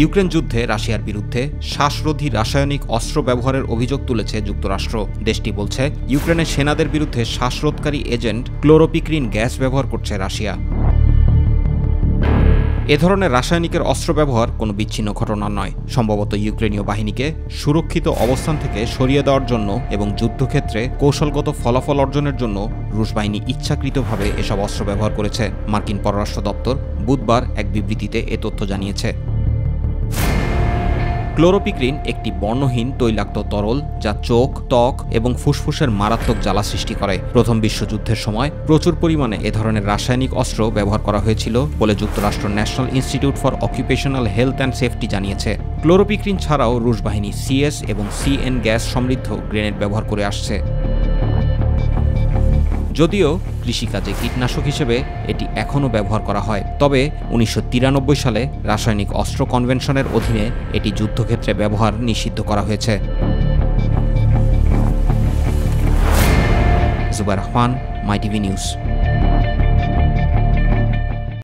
Ukraine যুদ্ধে রাশিয়ার বিরুদ্ধে শ্বাসরোধী রাসায়নিক অস্ত্র ব্যবহারের অভিযোগ তুলেছে যুক্তরাষ্ট্র। দেশটি বলছে, ইউক্রেনের সেনাদের বিরুদ্ধে শ্বাসরোধকারী এজেন্ট ক্লোরোপিক্রিন গ্যাস ব্যবহার করছে রাশিয়া। এ ধরনের রাসায়নিকের অস্ত্র ব্যবহার কোনো বিচ্ছিন্ন ঘটনা নয়। সম্ভবত ইউক্রেনীয় বাহিনীকে সুরক্ষিত অবস্থান থেকে সরিয়ে দেওয়ার জন্য এবং যুদ্ধক্ষেত্রে কৌশলগত ফলাফল অর্জনের জন্য রুশ বাহিনী ইচ্ছাকৃতভাবে এসব অস্ত্র ব্যবহার করেছে। মার্কিন পররাষ্ট্র দপ্তর বুধবার এক বিবৃতিতে এ তথ্য জানিয়েছে। ক্লোরোপিক্রিন একটি বর্ণহীন তৈলাক্ত তরল যা চোখ, ত্বক এবং ফুসফুসের মারাত্মক জ্বালা সৃষ্টি করে। প্রথম বিশ্বযুদ্ধের সময় প্রচুর পরিমাণে এ ধরনের রাসায়নিক অস্ত্র ব্যবহার করা হয়েছিল বলে যুক্তরাষ্ট্র national institute for occupational health and safety জানিয়েছে। ক্লোরোপিক্রিন ছাড়াও রুশ বাহিনী সিএস এবং সিএন গ্যাস সমৃদ্ধ গ্রেনেড ব্যবহার করে আসছে। যদিও কৃষিকাজে কীটনাশক হিসেবে এটি এখনও ব্যবহার করা হয়, তবে 1993 সালে রাসায়নিক অস্ত্র কনভেনশনের অধীনে এটি যুদ্ধক্ষেত্রে ব্যবহার নিষিদ্ধ করা হয়েছে। জুবাইর রহমান, মাই টিভি নিউজ।